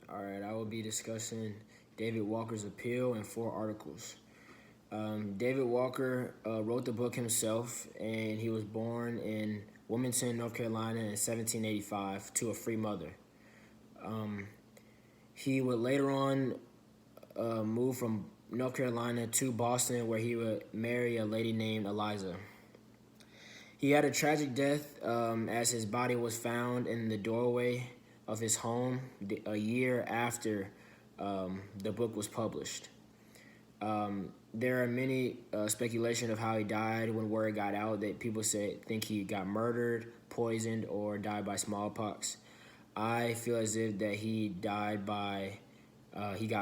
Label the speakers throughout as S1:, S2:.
S1: All right, I will be discussing David Walker's appeal in 4 articles. David Walker wrote the book himself, and he was born in Wilmington, North Carolina in 1785 to a free mother. He would later on move from North Carolina to Boston, where he would marry a lady named Eliza. He had a tragic death as his body was found in the doorway of his home a year after the book was published. There are many speculation of how he died when word got out that people think he got murdered, poisoned, or died by smallpox. I feel as if that he got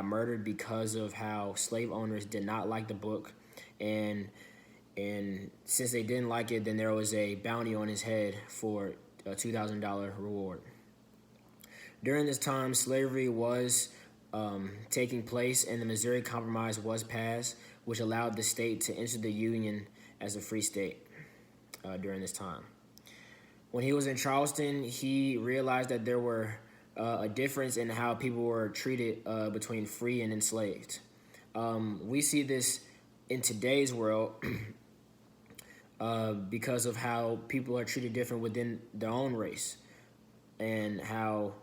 S1: murdered because of how slave owners did not like the book, and since they didn't like it, then there was a bounty on his head for a $2,000 reward. During this time, slavery was taking place, and the Missouri Compromise was passed, which allowed the state to enter the Union as a free state during this time. When he was in Charleston, he realized that there were a difference in how people were treated between free and enslaved. We see this in today's world because of how people are treated different within their own race, and how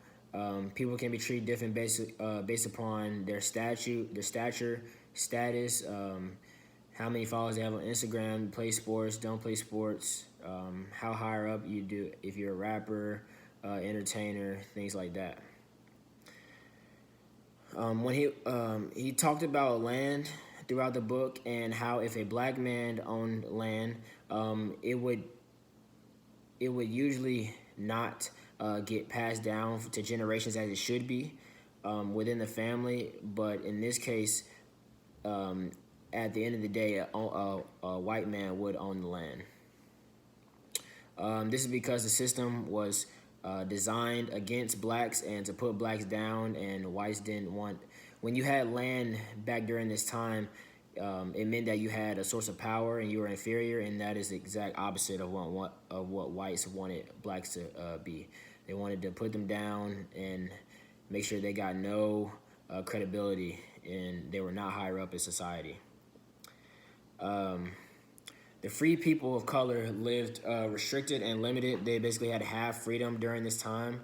S1: people can be treated different based upon their stature, status, how many followers they have on Instagram, play sports, don't play sports, how higher up you do if you're a rapper, entertainer, things like that. When he talked about land throughout the book, and how if a black man owned land, it would usually not get passed down to generations as it should be within the family. But in this case, at the end of the day, a white man would own the land. This is because the system was designed against blacks and to put blacks down, and whites didn't want. When you had land back during this time, it meant that you had a source of power and you were inferior, and that is the exact opposite of what whites wanted blacks to be. They wanted to put them down and make sure they got no credibility, and they were not higher up in society. The free people of color lived restricted and limited. They basically had to have freedom during this time.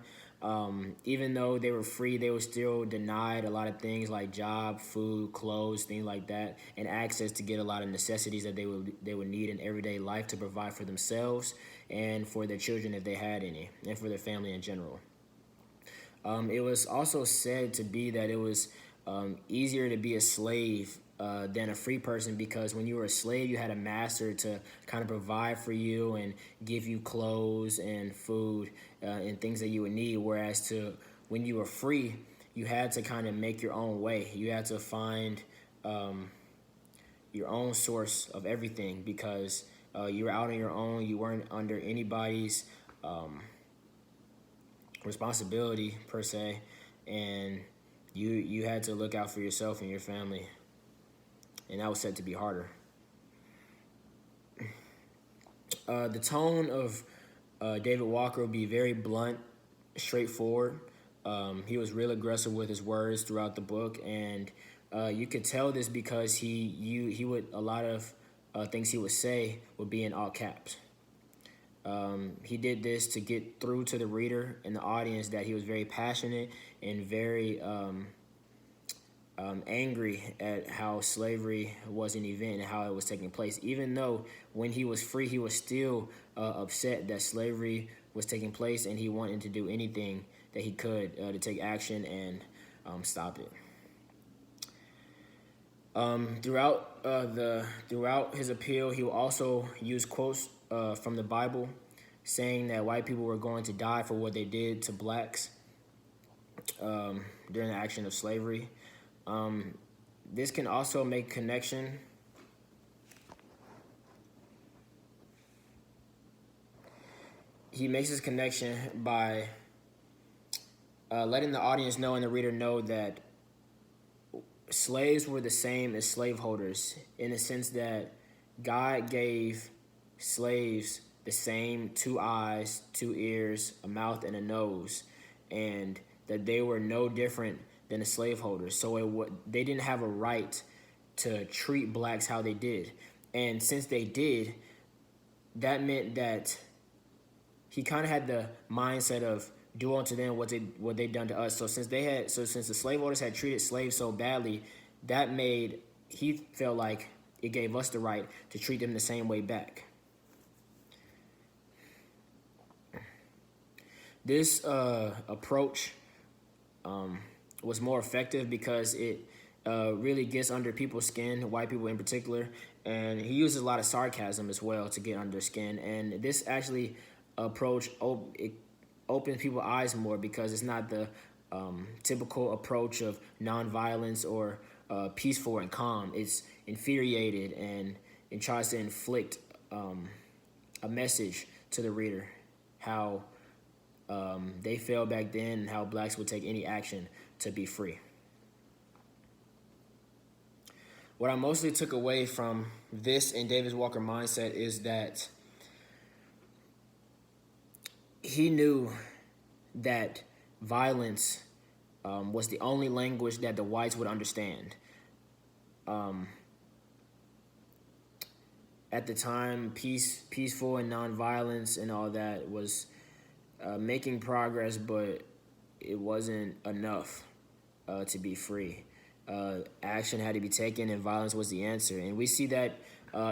S1: Even though they were free, they were still denied a lot of things like job, food, clothes, things like that, and access to get a lot of necessities that they would need in everyday life to provide for themselves and for their children if they had any, and for their family in general. It was also said to be that it was easier to be a slave than a free person, because when you were a slave, you had a master to kind of provide for you and give you clothes and food and things that you would need. Whereas when you were free, you had to kind of make your own way. You had to find your own source of everything, because you were out on your own. You weren't under anybody's responsibility per se, and you had to look out for yourself and your family, and that was said to be harder. The tone of David Walker would be very blunt, straightforward. He was real aggressive with his words throughout the book, and you could tell this because he would, a lot of things he would say would be in all caps. He did this to get through to the reader and the audience that he was very passionate and very angry at how slavery was an event and how it was taking place. Even though when he was free, he was still upset that slavery was taking place, and he wanted to do anything that he could to take action and stop it. Throughout his appeal, he will also use quotes from the Bible, saying that white people were going to die for what they did to blacks during the action of slavery. This can also make connection. He makes this connection by letting the audience know and the reader know that slaves were the same as slaveholders, in the sense that God gave slaves the same 2 eyes, 2 ears, a mouth, and a nose, and that they were no different than the slaveholders. So they didn't have a right to treat blacks how they did. And since they did, that meant that he kind of had the mindset of do unto them what they done to us. So since the slaveholders had treated slaves so badly, he felt like it gave us the right to treat them the same way back. This approach was more effective because it really gets under people's skin, white people in particular, and he uses a lot of sarcasm as well to get under skin. And this actually approach it opens people's eyes more because it's not the typical approach of nonviolence or peaceful and calm. It's infuriated and tries to inflict a message to the reader how they failed back then and how blacks would take any action to be free. What I mostly took away from this and Davis Walker mindset is that he knew that violence was the only language that the whites would understand. At the time, peaceful and nonviolence and all that was making progress, but it wasn't enough to be free. Action had to be taken, and violence was the answer. And we see that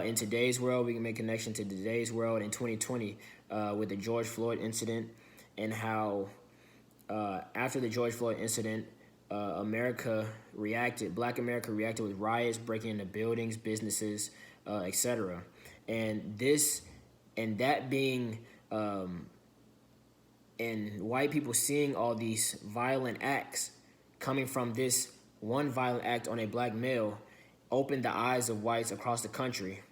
S1: in today's world. We can make connection to today's world in 2020 with the George Floyd incident, and how after the George Floyd incident, Black America reacted with riots, breaking into buildings, businesses, etc. And that being, and white people seeing all these violent acts coming from this one violent act on a black male opened the eyes of whites across the country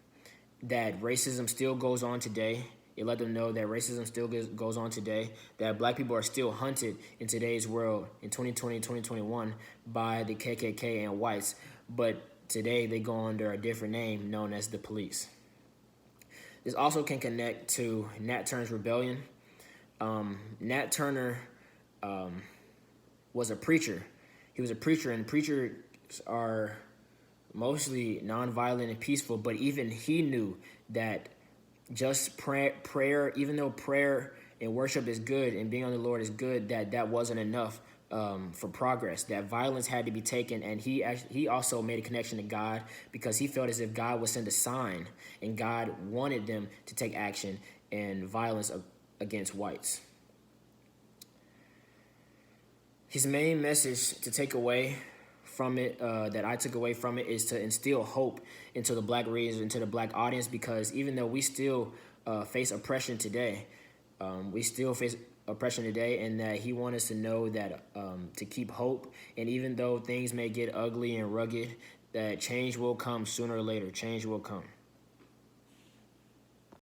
S1: that racism still goes on today. It let them know that racism still goes on today, that black people are still hunted in today's world in 2020, 2021 by the KKK and whites, but today they go under a different name known as the police. This also can connect to Nat Turner's rebellion. Nat Turner was a preacher. He was a preacher, and preachers are mostly nonviolent and peaceful, but even he knew that just prayer, even though prayer and worship is good and being on the Lord is good, that wasn't enough for progress, that violence had to be taken. And he also made a connection to God because he felt as if God would send a sign and God wanted them to take action and violence against whites. His main message to take away from it, that I took away from it, is to instill hope into the black readers, into the black audience, because even though we still face oppression today, and that he wants us to know that to keep hope, and even though things may get ugly and rugged, that change will come sooner or later. Change will come.